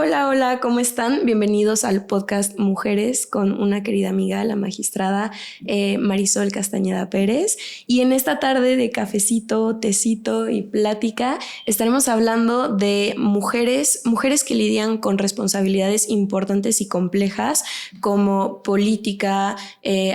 Hola, hola, ¿cómo están? Bienvenidos al podcast Mujeres con una querida amiga, la magistrada Marisol Castañeda Pérez. Y en esta tarde de cafecito, tecito y plática estaremos hablando de mujeres que lidian con responsabilidades importantes y complejas como política,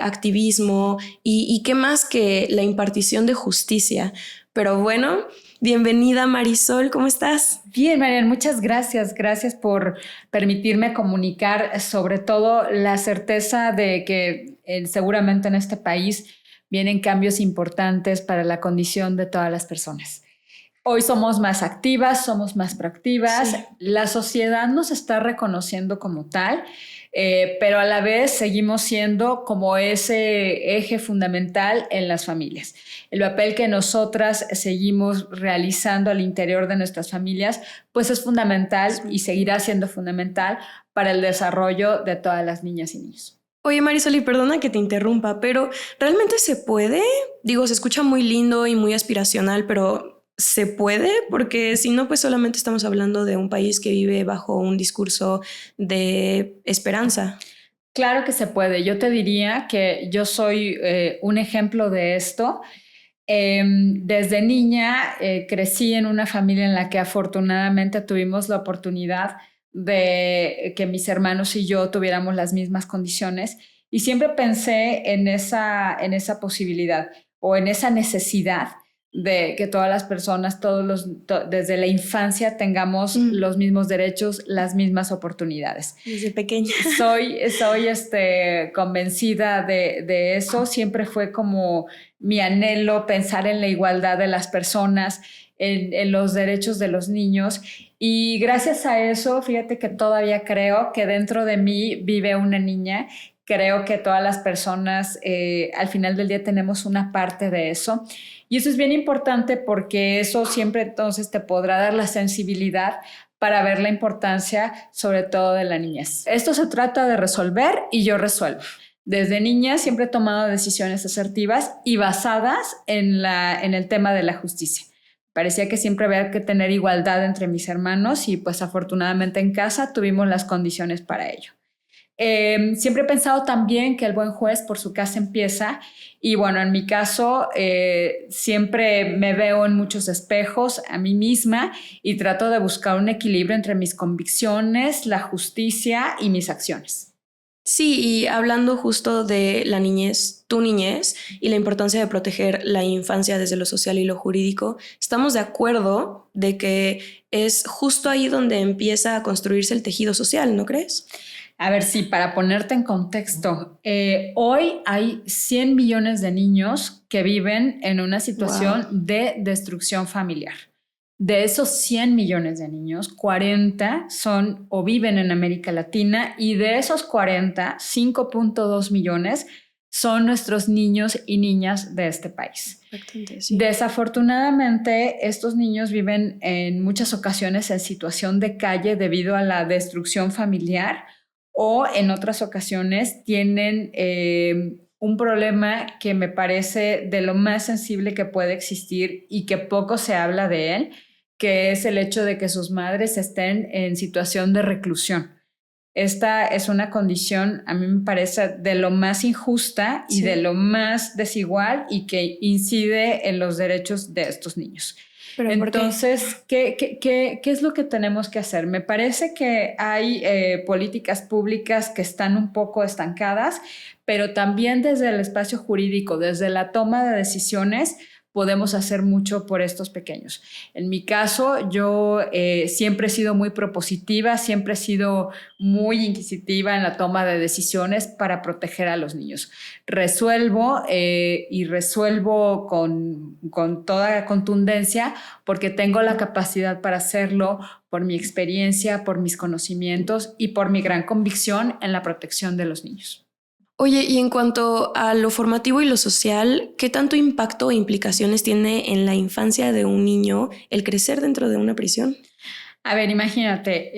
activismo y qué más que la impartición de justicia. Pero bueno, bienvenida Marisol, ¿cómo estás? Bien, Marian, muchas gracias. Gracias por permitirme comunicar sobre todo la certeza de que seguramente en este país vienen cambios importantes para la condición de todas las personas. Hoy somos más activas, somos más proactivas, sí. La sociedad nos está reconociendo como tal, pero a la vez seguimos siendo como ese eje fundamental en las familias. El papel que nosotras seguimos realizando al interior de nuestras familias, pues es fundamental y seguirá siendo fundamental para el desarrollo de todas las niñas y niños. Oye Marisol, y perdona que te interrumpa, pero ¿realmente se puede? Digo, se escucha muy lindo y muy aspiracional, pero ¿se puede? Porque si no, pues solamente estamos hablando de un país que vive bajo un discurso de esperanza. Claro que se puede. Yo te diría que yo soy un ejemplo de esto. Desde niña crecí en una familia en la que afortunadamente tuvimos la oportunidad de que mis hermanos y yo tuviéramos las mismas condiciones y siempre pensé en esa posibilidad o en esa necesidad de que todas las personas, desde la infancia tengamos los mismos derechos, las mismas oportunidades. Desde pequeña. Soy convencida de eso. Siempre fue como mi anhelo pensar en la igualdad de las personas, en los derechos de los niños. Y gracias a eso, fíjate que todavía creo que dentro de mí vive una niña. Creo que todas las personas al final del día tenemos una parte de eso. Y eso es bien importante porque eso siempre entonces te podrá dar la sensibilidad para ver la importancia sobre todo de la niñez. Esto se trata de resolver y yo resuelvo. Desde niña siempre he tomado decisiones asertivas y basadas en el tema de la justicia. Parecía que siempre había que tener igualdad entre mis hermanos y pues afortunadamente en casa tuvimos las condiciones para ello. Siempre he pensado también que el buen juez por su casa empieza y bueno, en mi caso siempre me veo en muchos espejos a mí misma y trato de buscar un equilibrio entre mis convicciones, la justicia y mis acciones. Sí, y hablando justo de la niñez, tu niñez y la importancia de proteger la infancia desde lo social y lo jurídico, estamos de acuerdo de que es justo ahí donde empieza a construirse el tejido social, ¿no crees? A ver, sí, para ponerte en contexto, hoy hay 100 millones de niños que viven en una situación de destrucción familiar. De esos 100 millones de niños, 40 son o viven en América Latina y de esos 40, 5.2 millones son nuestros niños y niñas de este país. Sí. Desafortunadamente, estos niños viven en muchas ocasiones en situación de calle debido a la destrucción familiar o en otras ocasiones tienen un problema que me parece de lo más sensible que puede existir y que poco se habla de él, que es el hecho de que sus madres estén en situación de reclusión. Esta es una condición, a mí me parece, de lo más injusta y de lo más desigual y que incide en los derechos de estos niños. ¿Pero entonces, ¿qué es lo que tenemos que hacer? Me parece que hay políticas públicas que están un poco estancadas, pero también desde el espacio jurídico, desde la toma de decisiones, podemos hacer mucho por estos pequeños. En mi caso, yo siempre he sido muy propositiva, siempre he sido muy inquisitiva en la toma de decisiones para proteger a los niños. Resuelvo y resuelvo con toda contundencia porque tengo la capacidad para hacerlo por mi experiencia, por mis conocimientos y por mi gran convicción en la protección de los niños. Oye, y en cuanto a lo formativo y lo social, ¿qué tanto impacto o implicaciones tiene en la infancia de un niño el crecer dentro de una prisión? A ver, imagínate,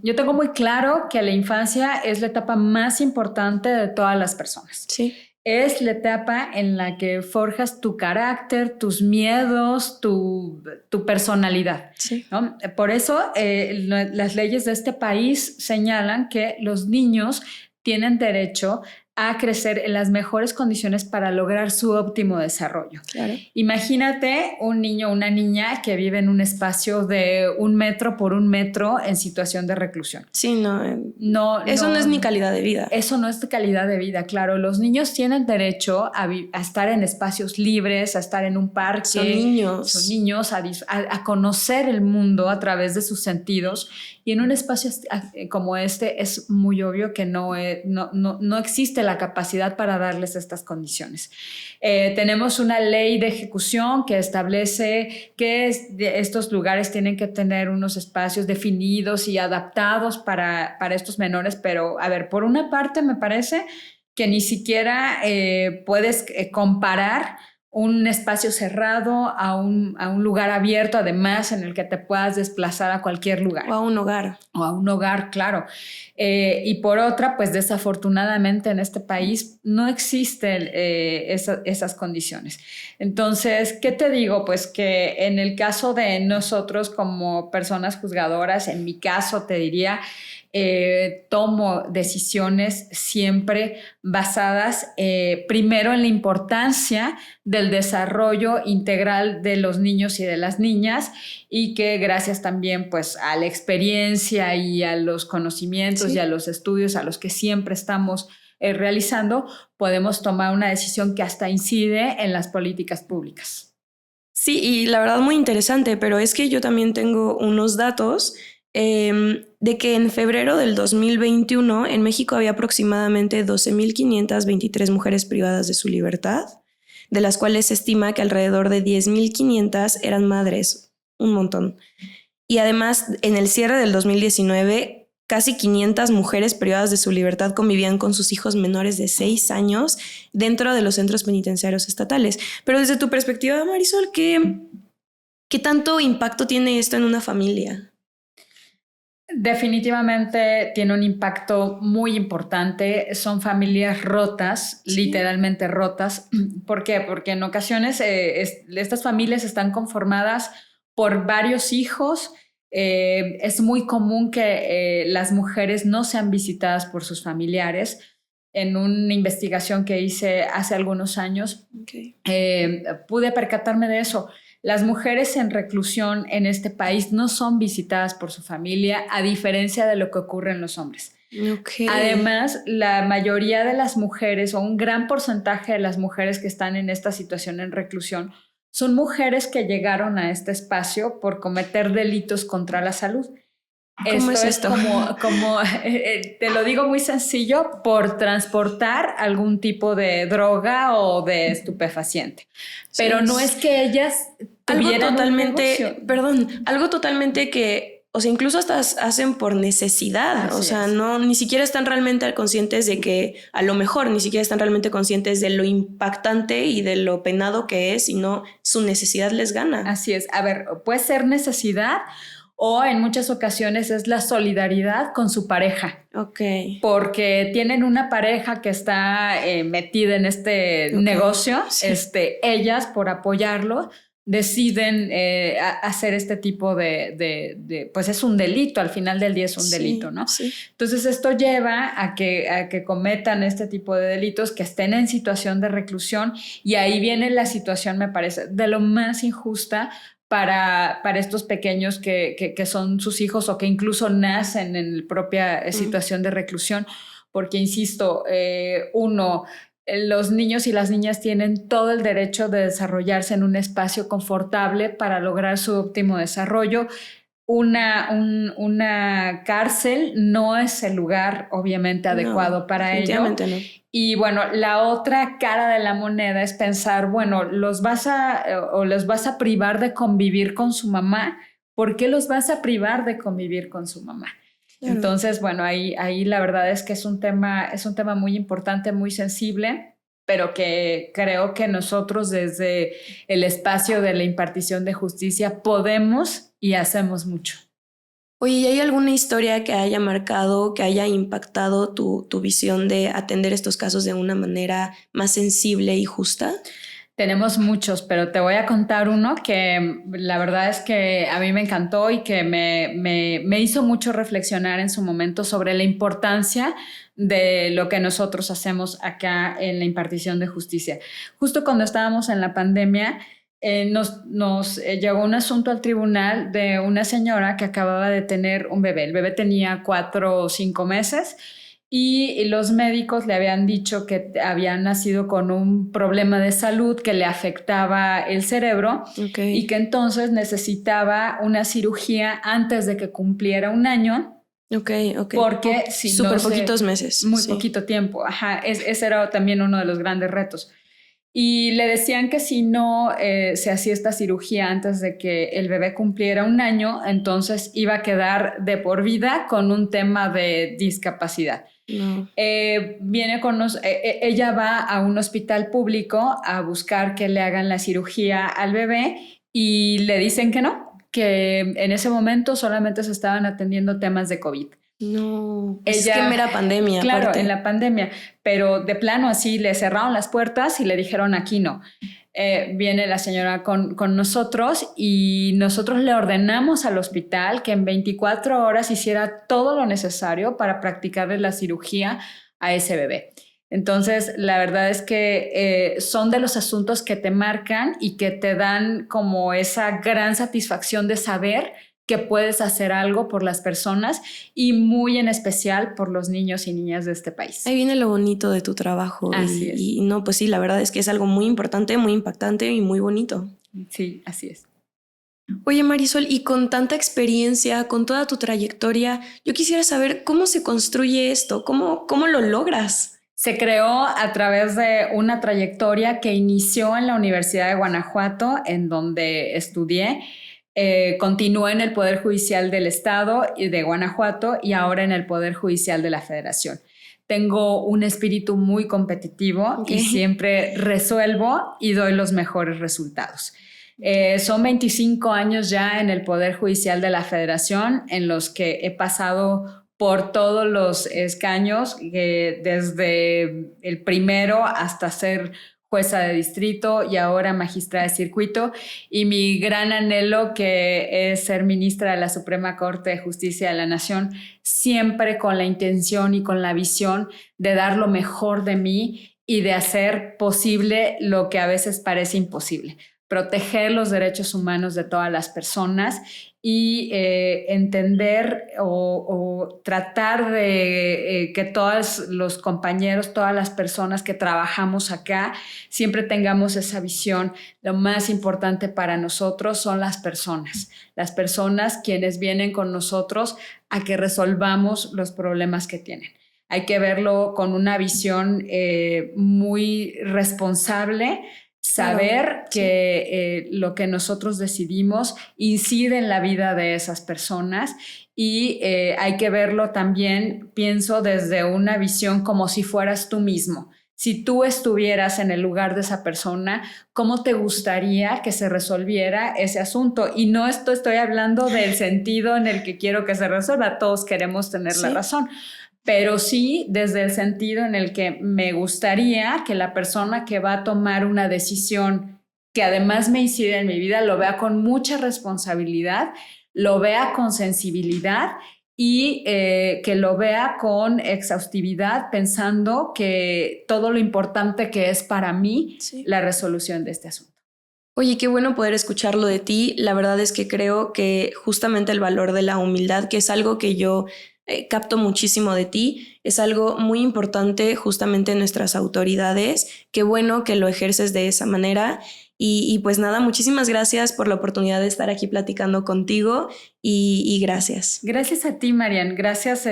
yo tengo muy claro que la infancia es la etapa más importante de todas las personas. Sí. es la etapa en la que forjas tu carácter, tus miedos, tu personalidad. Sí. ¿No? Por eso las leyes de este país señalan que los niños tienen derecho a crecer en las mejores condiciones para lograr su óptimo desarrollo. Claro. Imagínate un niño o una niña que vive en un espacio de 1 metro por 1 metro en situación de reclusión. Sí, eso no es ni calidad de vida. Eso no es de calidad de vida, claro. Los niños tienen derecho a estar en espacios libres, a estar en un parque. Son niños. Son niños, a conocer el mundo a través de sus sentidos. Y en un espacio como este es muy obvio que no existe la capacidad para darles estas condiciones. Tenemos una ley de ejecución que establece que estos lugares tienen que tener unos espacios definidos y adaptados para estos menores, pero a ver, por una parte me parece que ni siquiera puedes comparar un espacio cerrado a un lugar abierto, además, en el que te puedas desplazar a cualquier lugar. O a un hogar. O a un hogar, claro. Y por otra, pues desafortunadamente en este país no existen esas condiciones. Entonces, ¿qué te digo? Pues que en el caso de nosotros como personas juzgadoras, en mi caso te diría, tomo decisiones siempre basadas primero en la importancia del desarrollo integral de los niños y de las niñas, y que gracias también pues a la experiencia y a los conocimientos y a los estudios a los que siempre estamos realizando, podemos tomar una decisión que hasta incide en las políticas públicas. Sí, y la verdad muy interesante, pero es que yo también tengo unos datos de que en febrero del 2021 en México había aproximadamente 12.523 mujeres privadas de su libertad, de las cuales se estima que alrededor de 10.500 eran madres, un montón. Y además, en el cierre del 2019, casi 500 mujeres privadas de su libertad convivían con sus hijos menores de 6 años dentro de los centros penitenciarios estatales. Pero desde tu perspectiva, Marisol, ¿qué tanto impacto tiene esto en una familia? Definitivamente tiene un impacto muy importante. Son familias rotas, literalmente rotas. ¿Por qué? Porque en ocasiones estas familias están conformadas por varios hijos. Es muy común que las mujeres no sean visitadas por sus familiares. En una investigación que hice hace algunos años, pude percatarme de eso. Las mujeres en reclusión en este país no son visitadas por su familia, a diferencia de lo que ocurre en los hombres. Además, la mayoría de las mujeres, o un gran porcentaje de las mujeres que están en esta situación en reclusión, son mujeres que llegaron a este espacio por cometer delitos contra la salud. ¿Cómo es esto? Como te lo digo muy sencillo, por transportar algún tipo de droga o de estupefaciente. Pero no es que ellas tuvieran algo totalmente que, o sea, incluso hasta hacen por necesidad. Así o sea, ni siquiera están realmente conscientes de que, a lo mejor ni siquiera están realmente conscientes de lo impactante y de lo penado que es, sino su necesidad les gana. Así es. A ver, puede ser necesidad, o en muchas ocasiones es la solidaridad con su pareja. Porque tienen una pareja que está metida en este negocio. Ellas, por apoyarlo, deciden hacer este tipo de pues es un delito, al final del día es un delito, ¿no? Sí. Entonces esto lleva a que cometan este tipo de delitos, que estén en situación de reclusión, y ahí viene la situación, me parece, de lo más injusta para estos pequeños que son sus hijos, o que incluso nacen en la propia situación de reclusión, porque, insisto, los niños y las niñas tienen todo el derecho de desarrollarse en un espacio confortable para lograr su óptimo desarrollo. Una cárcel no es el lugar, obviamente, adecuado para ello. No. Y bueno, la otra cara de la moneda es pensar, bueno, los vas a privar de convivir con su mamá. ¿Por qué los vas a privar de convivir con su mamá? Claro. Entonces, bueno, ahí la verdad es que es un tema muy importante, muy sensible, pero que creo que nosotros desde el espacio de la impartición de justicia podemos y hacemos mucho. Oye, ¿y hay alguna historia que haya marcado, que haya impactado tu visión de atender estos casos de una manera más sensible y justa? Tenemos muchos, pero te voy a contar uno que la verdad es que a mí me encantó y que me hizo mucho reflexionar en su momento sobre la importancia de lo que nosotros hacemos acá en la impartición de justicia. Justo cuando estábamos en la pandemia, nos llegó un asunto al tribunal de una señora que acababa de tener un bebé. El bebé tenía 4 o 5 meses. Y los médicos le habían dicho que había nacido con un problema de salud que le afectaba el cerebro y que entonces necesitaba una cirugía antes de que cumpliera un año. Porque si súper poquitos meses. Muy poquito tiempo. Ajá, ese era también uno de los grandes retos. Y le decían que si no se hacía esta cirugía antes de que el bebé cumpliera un año, entonces iba a quedar de por vida con un tema de discapacidad. No. Ella va a un hospital público a buscar que le hagan la cirugía al bebé y le dicen que no, que en ese momento solamente se estaban atendiendo temas de COVID. No, es que mera pandemia. Claro, aparte. En la pandemia, pero de plano así le cerraron las puertas y le dijeron aquí no. Viene la señora con nosotros y nosotros le ordenamos al hospital que en 24 horas hiciera todo lo necesario para practicarle la cirugía a ese bebé. Entonces, la verdad es que son de los asuntos que te marcan y que te dan como esa gran satisfacción de saber que puedes hacer algo por las personas y muy en especial por los niños y niñas de este país. Ahí viene lo bonito de tu trabajo. Así es. Y no, pues sí, la verdad es que es algo muy importante, muy impactante y muy bonito. Sí, así es. Oye, Marisol, y con tanta experiencia, con toda tu trayectoria, yo quisiera saber cómo se construye esto, cómo lo logras. Se creó a través de una trayectoria que inició en la Universidad de Guanajuato, en donde estudié. Continué en el Poder Judicial del Estado y de Guanajuato y ahora en el Poder Judicial de la Federación. Tengo un espíritu muy competitivo y siempre resuelvo y doy los mejores resultados. Son 25 años ya en el Poder Judicial de la Federación en los que he pasado por todos los escaños, desde el primero hasta ser jueza de distrito y ahora magistrada de circuito, y mi gran anhelo que es ser ministra de la Suprema Corte de Justicia de la Nación, siempre con la intención y con la visión de dar lo mejor de mí y de hacer posible lo que a veces parece imposible, proteger los derechos humanos de todas las personas y entender o tratar de que todos los compañeros, todas las personas que trabajamos acá, siempre tengamos esa visión. Lo más importante para nosotros son las personas quienes vienen con nosotros a que resolvamos los problemas que tienen. Hay que verlo con una visión muy responsable, saber que lo que nosotros decidimos incide en la vida de esas personas y hay que verlo también, pienso, desde una visión como si fueras tú mismo. Si tú estuvieras en el lugar de esa persona, ¿cómo te gustaría que se resolviera ese asunto? Y no estoy hablando del sentido en el que quiero que se resuelva, todos queremos tener la razón, pero sí desde el sentido en el que me gustaría que la persona que va a tomar una decisión que además me incide en mi vida lo vea con mucha responsabilidad, lo vea con sensibilidad y que lo vea con exhaustividad, pensando que todo lo importante que es para mí la resolución de este asunto. Oye, qué bueno poder escucharlo de ti. La verdad es que creo que justamente el valor de la humildad, que es algo que yo capto muchísimo de ti, es algo muy importante justamente en nuestras autoridades. Qué bueno que lo ejerces de esa manera. Y pues nada, muchísimas gracias por la oportunidad de estar aquí platicando contigo y gracias. Gracias a ti, Marian. Gracias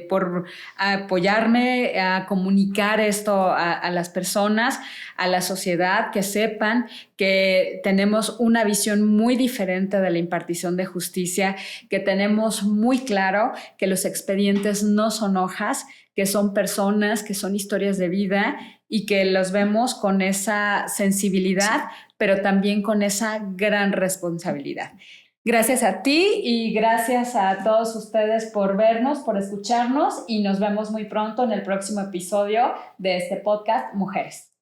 por apoyarme a comunicar esto a las personas, a la sociedad, que sepan que tenemos una visión muy diferente de la impartición de justicia, que tenemos muy claro que los expedientes no son hojas, que son personas, que son historias de vida y que los vemos con esa sensibilidad, pero también con esa gran responsabilidad. Gracias a ti y gracias a todos ustedes por vernos, por escucharnos y nos vemos muy pronto en el próximo episodio de este podcast Mujeres.